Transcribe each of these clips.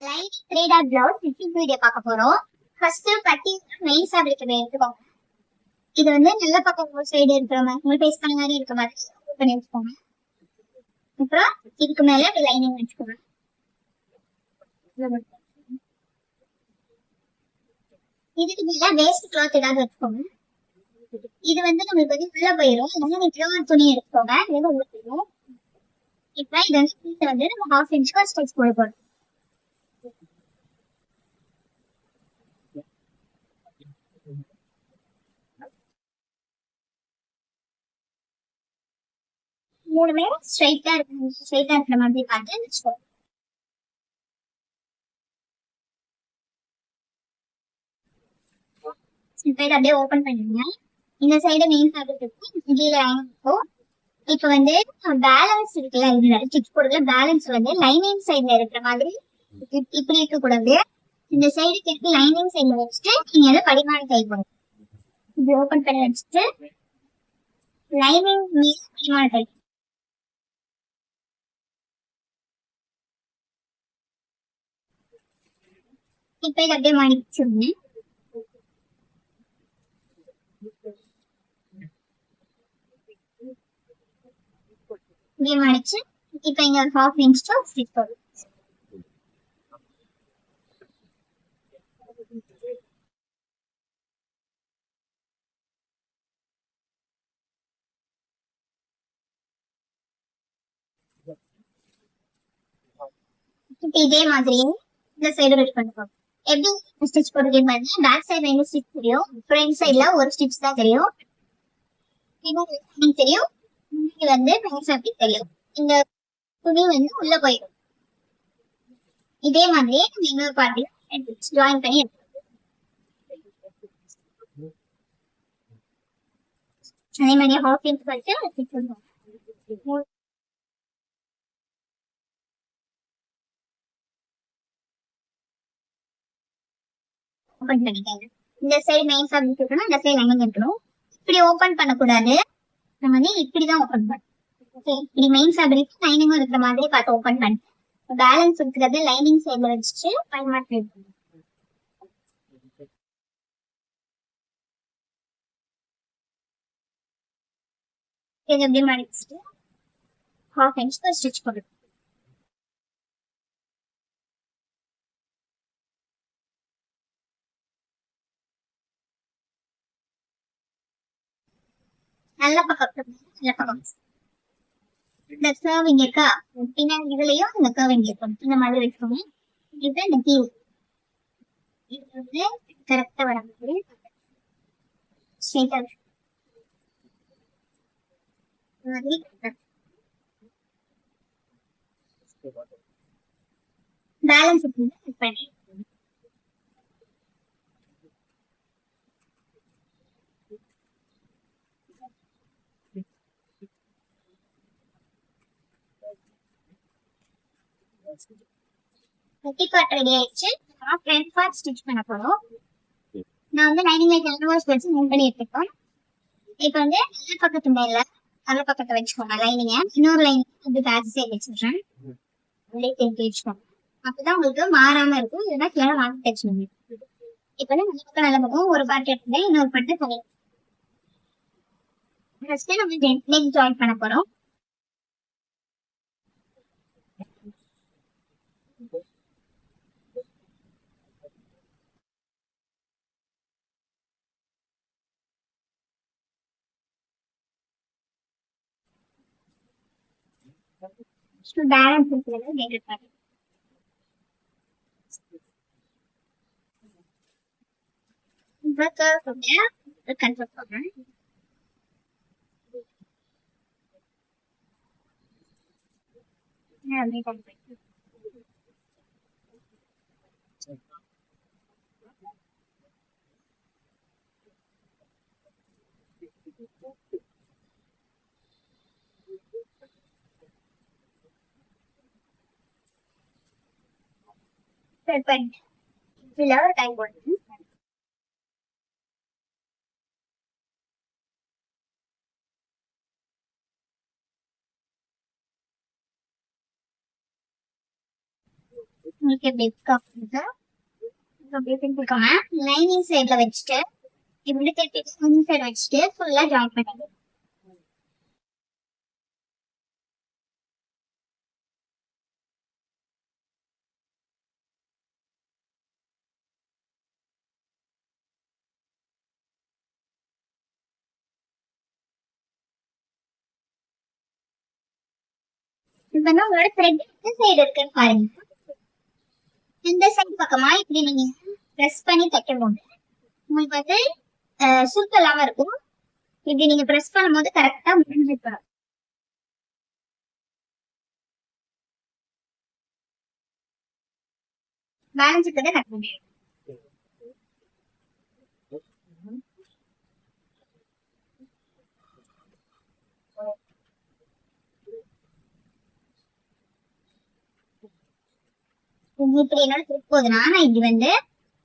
Light 3 dot blouse fitting video பார்க்க போறோம். First பட்டி மெயின் ஃபேப்ரிக் எடுத்துக்கோங்க. இது வந்து நல்ல பக்கம் ஒரு சைடு இருக்கிற மாதிரி உங்க பேஸ் பண்ண மாதிரி இருக்க மாதிரி பண்ணி வச்சுக்கோங்க. அப்புறம் இதுக்கு மேல லைனிங் வச்சுக்கோங்க. இதுக்கு மேல வேஸ்ட் கிளாத் ஏதாவது வச்சுக்கோங்க. இது வந்து நம்மளுக்கு வந்து உள்ள போயிடும். அதனால நீங்க துணி எடுத்துக்கோங்க. இது உள்ள போயிடும். இப்ப இது வந்து நம்ம 1/2 இன்ச்சுக்கு ஸ்டிச் போட போறோம். மூணுமே ஸ்ட்ரைட்டா இருக்கிற மாதிரி பார்த்து வச்சுக்கோங்க. இப்ப இதை அப்படியே ஓபன் பண்ணிடுங்க. இந்த சைடு மெயின் ஃபேப்ரிக் இருக்கும், கீழே இருக்கும். இப்ப வந்து பேலன்ஸ் இருக்குல்ல, இதுல ஸ்டிச் போடுறதுல பேலன்ஸ் வந்து லைனிங் சைடுல இருக்கிற மாதிரி இப்படி இருக்க கூடாது. இந்த சைடுக்கு இருக்கு லைனிங் சைடுல வச்சுட்டு நீங்க அதை படிமான டைப் பண்ணுங்க. இப்படி ஓபன் பண்ணி வச்சுட்டு லைனிங் மீது படிமான டைப். இப்ப இதை அப்படியே மடிச்சிருங்க. இப்படி மடிச்சு இப்ப இங்க ஒரு 1/2 இன்ச் ஸ்டிச் போடுங்க. இப்ப இதே மாதிரியே இந்த சைடு ரெடி பண்ணிக்கோங்க. எப்படி ஸ்டிச் போடுறதுன்னு பாருங்க. பேக் சைடு 2 ஸ்டிச் தெரியும், ஃப்ரண்ட் சைடுல ஒரு ஸ்டிச் தான் தெரியும். தெரியும், இங்க வந்து மெயின் ஃபேப்ரிக் தெரியும். இந்த துணி வந்து உள்ள போயிடும். இதே மாதிரியே நம்ம இன்னொரு பார்ட்டி ஜாயின் பண்ணி அதே மாதிரியே 1/2 இன்ச் வச்சு ஸ்டிச் பண்ணுவோம். ஓபன் பண்ணிக்கோங்க. இந்த சைடு மெயின் ஃபேப்ரிக் இருக்கணும், இந்த சைடு லைனிங் இருக்கணும். இப்படி ஓபன் பண்ணக்கூடாது, நம்ம வந்து இப்படிதான் ஓபன் பண்ணணும். இப்படி மெயின் ஃபேப்ரிக் லைனிங்கும் இருக்கிற மாதிரி பார்த்து ஓபன் பண்ணி பேலன்ஸ் இருக்கிறது லைனிங் சைடுல வச்சுட்டு பயன்பாட்டு இது எப்படி மடிச்சுட்டு 1/2 இன்ச் ஸ்டிச் போடுறது. நல்ல பக்கம் நல்ல பக்கம் இந்த கர்விங் இருக்கா, பின்னாடி இதுலயும் இந்த கர்விங் இருக்கும், இந்த மாதிரி வச்சுக்கோங்க. இப்ப இந்த கீழ் இது வந்து கரெக்டா வர மாதிரி ஸ்ட்ரெயிட்டா பேலன்ஸ் பண்ணி முட்டி பார்ட் ரெடி ஆயிடுச்சு. ஃப்ரண்ட் பார்ட் ஸ்டிச் பண்ண போறோம். நான் வந்து லைனிங் லைட் கேன்வாஸ் வச்சு மூவ் பண்ணி எடுத்துக்கோம். இப்போ வந்து நல்ல பக்கத்து மேல நல்ல பக்கத்தை வச்சுக்கோங்க லைனிங்க. இன்னொரு லைன் வந்து பேக் சைடு வச்சுடுறேன். அப்படியே திருப்பி வச்சுக்கோங்க. அப்பதான் உங்களுக்கு மாறாம இருக்கும், இல்லைன்னா கீழே வாங்கி தைச்சுக்கோங்க. இப்போ வந்து நல்ல பக்கம் நல்ல பக்கம் ஒரு பார்ட் எடுத்துட்டேன், இன்னொரு பார்ட் தனி. ஃபர்ஸ்ட் நம்ம நெக் ஜாயின் பண்ண போறோம். பேலன்ஸ் இருக்கிறது நெக் பண்ணி கன்ஃபார்ம் பண்றேன். இதுல ஒரு டைம் போடுங்க. உங்களுக்கு எப்படி பிடிக்காம லைனிங் சைட்ல வச்சுட்டு இப்படி திருப்பி சைடு வச்சுட்டு ஃபுல்லா ஜாயின் பண்ணிடுங்க. இப்ப வந்து உங்களோட த்ரெட் இந்த சைடு இருக்குன்னு பாருங்க. இந்த சைடு பக்கமா இப்படி நீங்க பிரஸ் பண்ணி தைக்கும் போது உங்களுக்கு வந்து சுருக்கம் இல்லாம இருக்கும். இப்படி நீங்க பிரஸ் பண்ணும்போது கரெக்டா முடிஞ்சிருக்கணும். பேலன்ஸ் இருக்கிறத கட் பண்ணிடுங்க. இப்படி என்னோட ட்ரிக் போகுதுன்னா நான் இப்படி வந்து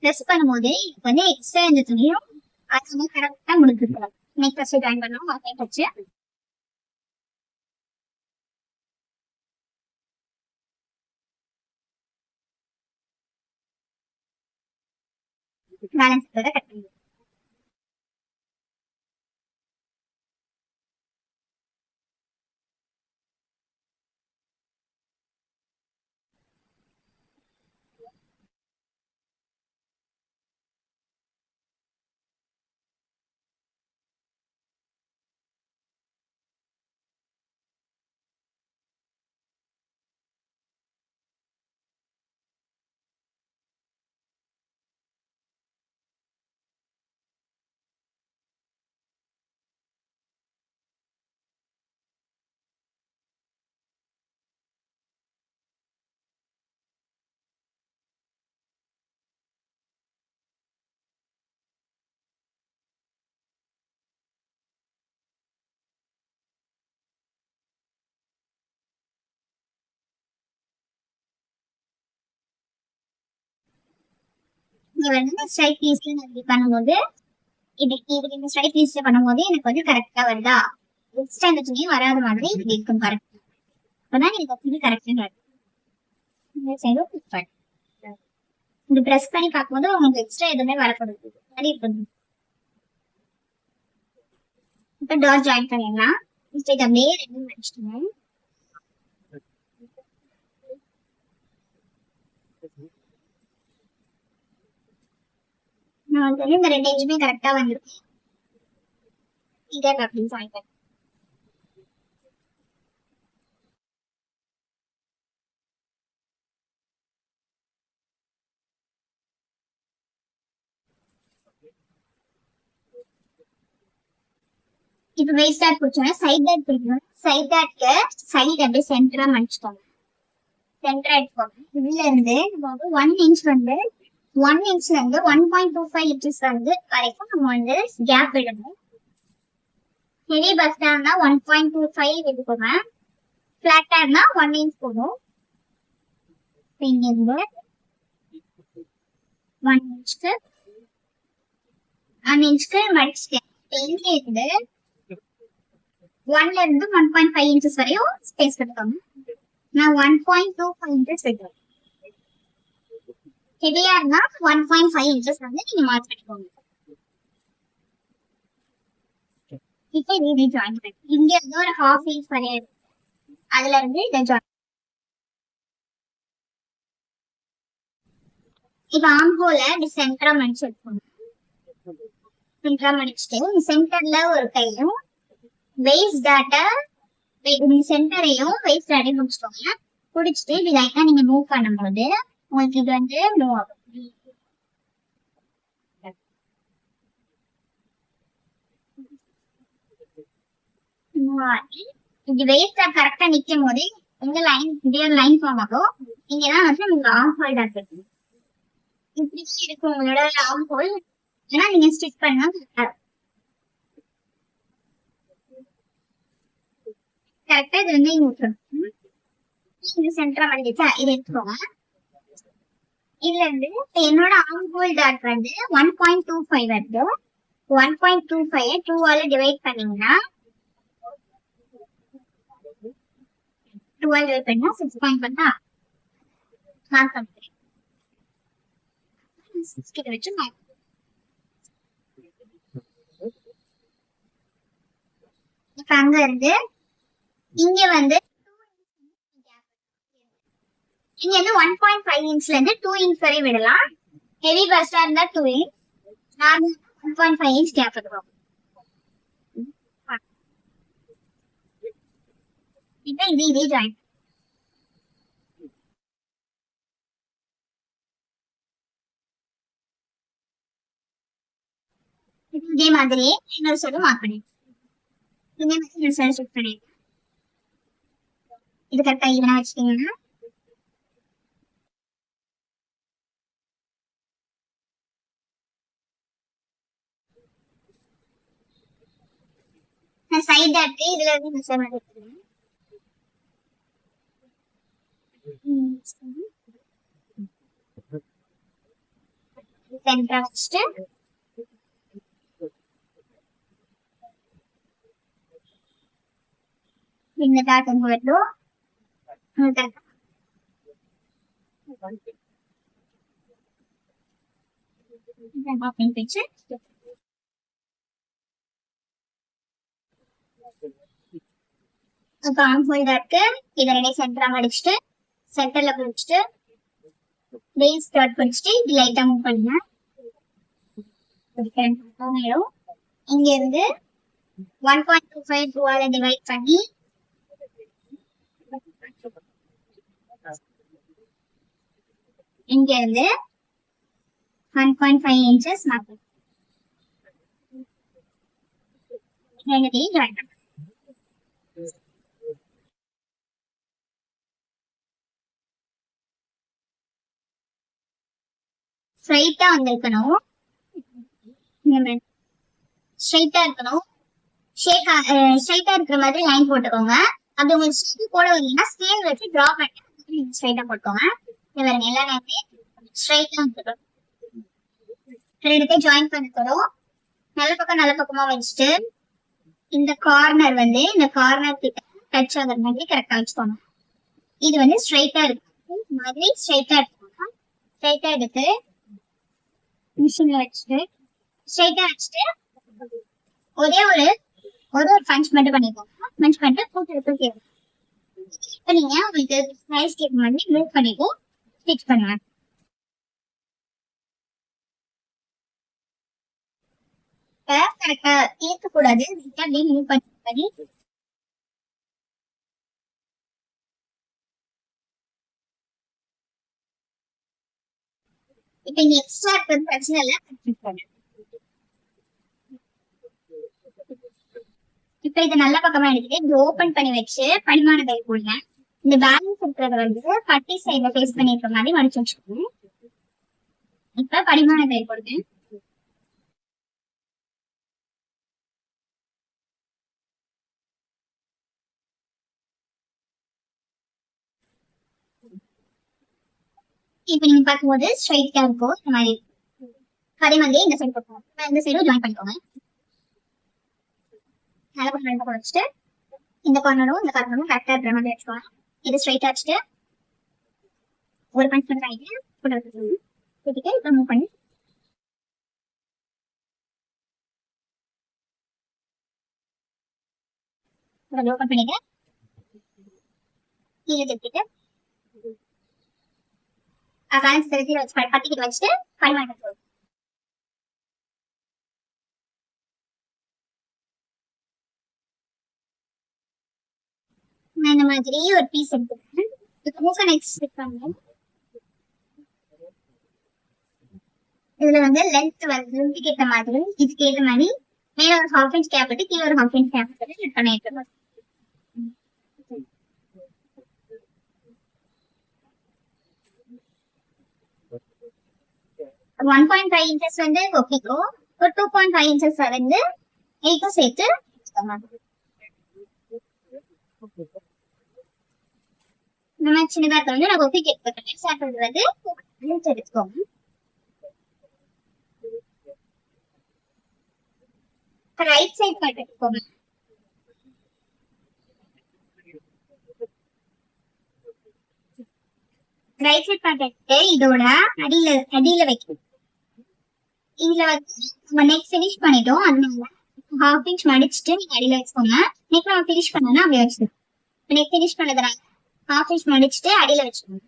ப்ரெஸ் பண்ணும்போது இப்போ வந்து எக்ஸ்ட்ரா இந்த துணியும் அது வந்து கரெக்டா முடிஞ்சிருக்கணும். நெக் ஃபர்ஸ்ட் ஜாயின் பண்ணணும், அதை வச்சு பேலன்ஸ் இருக்கிறத கட் பண்ணிடுங்க. இங்க வந்து ஸ்ட்ரைட் பீஸ்ல இப்படி பண்ணும்போது இதுக்கு இந்த ஸ்ட்ரைட் பீஸ்ல பண்ணும்போது எனக்கு வந்து கரெக்டா வருதா, எக்ஸ்ட்ரா இந்த துணியும் வராத மாதிரி இப்படி இருக்கும். கரெக்ட் அப்பதான் எனக்கு துணி கரெக்டா வருது. இந்த சைடும் இப்படி பிரஸ் பண்ணி பார்க்கும்போது உங்களுக்கு எக்ஸ்ட்ரா எதுவுமே வரக்கூடாது மாதிரி இருக்கும். இப்ப டாட் ஜாயின் பண்ணிடலாம். ஸ்ட்ரைட் அப்படியே ரெண்டும் வச்சுக்கணும். நான் வந்து இந்த ரெண்டு எஜ்ஜுமே கரெக்டா வந்துருக்கு. இதை அப்படி ஜாயின் பண்ணி இப்ப வேஸ்ட் டாட் பிடிச்சோம்னா சைட் டாட் பிடிக்கணும். சைட் டாட்க்கு சைட் அப்படியே சென்டரா மடிச்சுக்கோங்க. சென்டரா எடுத்துக்கோங்க. இதுல இருந்து 1 இன்ச் வந்து 1 இன்ச்ல இருந்து 1.25 இன்ச்சஸ் வந்து வரைக்கும் நம்ம வந்து கேப் விடணும். ஹெவி பஸ்டா இருந்தா 1.25 எடுத்துக்கோங்க. பிளாட்டா இருந்தா 1 இன்ச் போதும். இங்க இருந்து 1 இன்ச்க்கு மடிச்சுட்டேன். இங்க இருந்து 1ல இருந்து 1.5 இன்ச்சஸ் வரையும் ஸ்பேஸ் எடுத்துக்கோங்க. நான் 1.25 இன்ச்சஸ் எடுக்கிறேன். ஹெவியா இருந்தா 1.5 இன்ச்சஸ் வந்து நீங்க மார்க் பண்ணிக்கோங்க. இப்போ இது ஜாயின் பண்ணி இங்க இருந்து ஒரு 1/2 இன்ச் வரையும் அதுல இருந்து இதை ஜாயின். இப்ப ஆம் ஹோல இப்படி சென்டரா மடிச்சு எடுக்கணும். சென்டரா மடிச்சுட்டு சென்டர்ல ஒரு கையும் வேஸ்ட் டாட்டா சென்டரையும் வேஸ்ட் டாட்டையும் முடிச்சுக்கோங்க. பிடிச்சிட்டு இப்படி லைட்டா நீங்க மூவ் பண்ணும்போது உங்களுக்கு இது வந்து மூவ் ஆகும். இப்படி வேஸ்ட் டாட் கரெக்டா நிக்கும் போது இந்த லைன் இப்படியே லைன் ஃபார்ம் ஆகும். இங்கதான் வந்து உங்களுக்கு ஆம் ஹோல் டாட் இருக்கு. இப்படிதான் இருக்கும் உங்களோட ஆம் ஹோல். ஏன்னா நீங்க ஸ்டிச் பண்ணா கரெக்டா இது வந்து இங்க சென்டரா மடிச்சா இது எடுத்துக்கோங்க. இதுல இருந்து என்னோட ஆம் ஹோல் டாட் வந்து 1.25 வருது. 1.25 2ஆல டிவைட் பண்ணீங்கன்னா 2ஆல டிவைட் பண்ணா 6.1 மார்க் பண்ணுறேன். 6 கிட்ட வச்சு இப்ப அங்க இருந்து இங்க வந்து இங்க வந்து 1.5 இன்ச்ல இருந்து 2 இன்ச் வரை விடலாம். ஹெவி பஸ்டா இருந்தா 2 இன்ச், நார்மல் 1.5 இன்ச் கேப் இருக்கும். இப்ப இதே ஜாயின் இதே மாதிரி இன்னொரு சைடு மார்க் பண்ணி இதே மாதிரி இன்னொரு சைடு ஷிஃப்ட் பண்ணி இது கரெக்டா ஈவனா வச்சுட்டீங்கன்னா நான் சைடு டாட் இதுல இருந்து இந்த சைடு எடுத்துக்கிறேன். சென்டரா வச்சுட்டு இந்த டாட் எங்க வருதோ பிச்சு ஆர்ம் ஹோல்டருக்கு இதை ரெண்டே சென்டரா மடிச்சுட்டு சென்டர்ல பிடிச்சிட்டு பேஸ் ஸ்டார்ட் பிடிச்சிட்டு இது லைட்டா மூவ் பண்ணுங்க. இங்க இருந்து 1.25 2ஆல டிவைட் பண்ணி இங்க இருந்து 1.5 இன்ச்சஸ் மார்க் ரெண்டையும் ஜாயின் பண்ணுங்க. ஸ்ட்ரைட்டா வந்திருக்கணும், ஸ்ட்ரைட்டா இருக்கணும். ஸ்ட்ரைட்டா இருக்கிற மாதிரி லைன் போட்டுக்கோங்க. அப்படி உங்களுக்கு ஸ்ட்ரைட் போட வரீங்கன்னா ஸ்கேல் வச்சு டிரா பண்ணி ஸ்ட்ரைட்டா போட்டுக்கோங்க. பாருங்க எல்லா லைனுமே ஸ்ட்ரைட்டா வந்துடும். ரெண்டு ஜாயின் பண்ணிக்கிறோம். நல்ல பக்கமா வச்சுட்டு இந்த கார்னர் வந்து இந்த கார்னர் கிட்ட டச் ஆகிற மாதிரி கரெக்டா வச்சுக்கோங்க. இது வந்து ஸ்ட்ரைட்டா இருக்கு மாதிரி ஸ்ட்ரைட்டா எடுத்துக்கோங்க. ஸ்ட்ரைட்டா எடுத்து மிஷின்ல வச்சுட்டு ஸ்ட்ரைட்டா வச்சுட்டு ஒரே ஒரு பஞ்ச் மட்டும் பண்ணிக்கோங்க. பஞ்ச் பண்ணிட்டு தூக்கி இப்ப நீங்க உங்களுக்கு சைஸ் கேட்க மாதிரி மூவ் பண்ணிட்டு ஸ்டிச் பண்ணுங்க. கரெக்டா ஏற்க கூடாது, அப்படியே மூவ் பண்ணி இப்ப இங்க எக்ஸ்ட்ரா இருக்கிறது பிரச்சனை இல்ல. இப்ப இதை நல்ல பக்கமா எடுத்துட்டு இது ஓபன் பண்ணி வச்சு படிமான தையல் போடுங்க. இந்த பேலன்ஸ் இருக்கிறத வந்து பட்டி சைட்ல பேஸ்ட் பண்ணி இருக்கிற மாதிரி மடிச்சு வச்சுக்கோங்க. இப்ப படிமான தையல் போடுங்க. இப்ப நீங்க பார்க்கும்போது ஸ்ட்ரைட்டா இருக்கும் இந்த மாதிரி. அதே மாதிரி இந்த சைடு போட்டுக்கோங்க. இந்த சைடும் ஜாயின் பண்ணிக்கோங்க. நல்ல பக்கம் வச்சுட்டு இந்த கார்னரும் இந்த கார்னரும் கரெக்டா இருக்கிற மாதிரி வச்சுக்கோங்க. இது ஸ்ட்ரைட்டா வச்சுட்டு ஒரு பஞ்ச் பண்ணி கூட்டிட்டு இப்ப மூவ் பண்ணி ஓபன் பண்ணிட்டு கீழே திருப்பிட்டு பேலன்ஸ் திருத்தி பட்டிக்கிட்டு வச்சுட்டு பரிமாணம் நான் இந்த மாதிரி ஒரு பீஸ் எடுத்துக்கிறேன். இதுல வந்து லென்த் லென்த்துக்கு ஏற்ற மாதிரி இதுக்கு ஏற்ற மாதிரி மேல ஒரு ஹாஃப் இன்ச் கேப் விட்டு கீழே ஒரு ஹாஃப் இன்ச் கேப் விட்டு செட் பண்ணிட்டு 1.5 inches வந்து கொக்கிக்கும் ஒரு 2.5 inches வந்து எய்க்கும் சேர்த்து இந்த மாதிரி சின்னதா இருக்க வந்து நான் கொக்கி எடுத்துக்கிட்டேன். சாப்பிடுறது வந்து எடுத்துக்கோங்க. ரைட் சைட் கட் எடுத்துக்கோங்க. ரைட் சைட் பார்ட் எடுத்து இதோட அடியில வைக்கணும். இதுல வந்து நம்ம நெக் ஃபினிஷ் பண்ணிட்டோம். அதனால ஹாஃப் இன்ச் மடிச்சுட்டு நீங்க அடியில வச்சுக்கோங்க. நெக் நம்ம ஃபினிஷ் பண்ணனா அப்படியே வச்சுக்கோங்க. நெக் ஃபினிஷ் பண்ணதுனால ஹாஃப் இன்ச் மடிச்சுட்டு அடியில வச்சுக்கோங்க.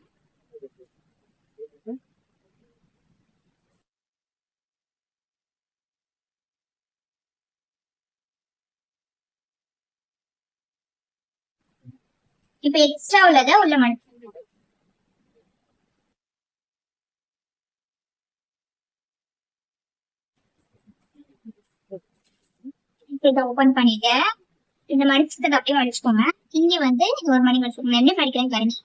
இப்ப எக்ஸ்ட்ரா உள்ளதை உள்ள மடிச்சு இதை ஓபன் பண்ணிட்டு இந்த மடிச்சதை அப்படியே மடிச்சுக்கோங்க. இங்க வந்து இது ஒரு மணி மடிச்சுக்கோங்க. எப்படி மடிக்கிறேன்னு பாருங்க.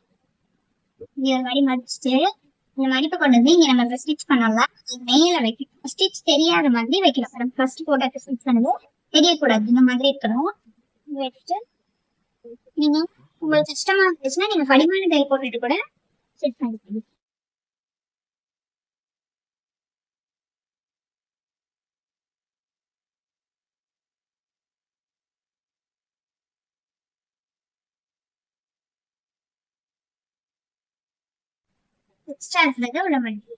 இங்க ஒரு மடி மடிச்சுட்டு இந்த மடிப்பு கொண்டு வந்து இங்க நம்ம ஸ்டிச் பண்ணல மேல வைக்கணும். ஸ்டிச் தெரியாத மாதிரி வைக்கணும். ஃபர்ஸ்ட் போட்டு ஸ்டிச் பண்ணது தெரியக்கூடாது. இந்த மாதிரி இருக்கணும். வச்சுட்டு நீங்க உங்களுக்கு கஷ்டமா இருந்துச்சுன்னா நீங்க படிமான தையல் போட்டுட்டு கூட ஸ்டிச் பண்ணிக்கணும். எக்ஸ்ட்ரா இருக்கிறத உள்ள மடிப்பு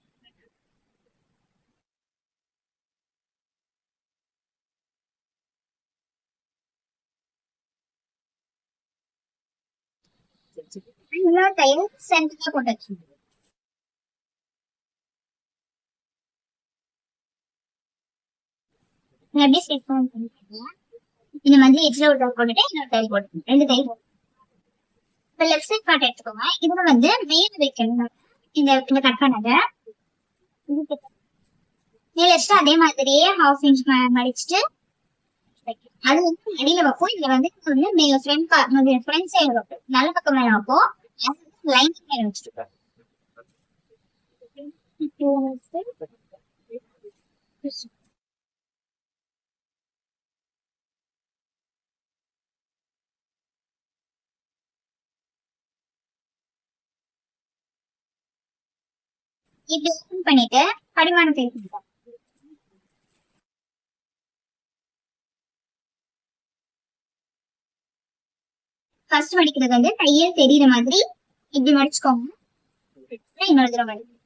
இன்னொரு தையல் சென்டர்ல போட்டு வச்சு எப்படி ஸ்டிச் பண்ணிருக்கீங்க. இந்த மாதிரி எக்ஸ்ட்ரா ஒரு தையல் போட்டுட்டு இன்னொரு தையல் போட்டு 2 தையல் போட்டு இப்ப லெஃப்ட் சைட் பார்ட் எடுத்துக்கோங்க. இதுல வந்து மேல வைக்கணும். இந்த கட் பண்ணத மேல வச்சுட்டு அதே மாதிரியே ஹாஃப் இன்ச் மடிச்சுட்டு அது வந்து அடியில வைப்போம். இதுல வந்து மேல ஃப்ரண்ட் சைடு வைப்போம். நல்ல பக்கம் மேல வைப்போம். லைன் மேல வச்சுட்டு இப்படி ஓபன் பண்ணிட்டு படிமான தையல் ஃபர்ஸ்ட் மடிக்கிறது வந்து தையல் தெரியுற மாதிரி இப்படி மடிச்சுக்கோங்க. இன்னொரு தடவை மடிக்கணும்.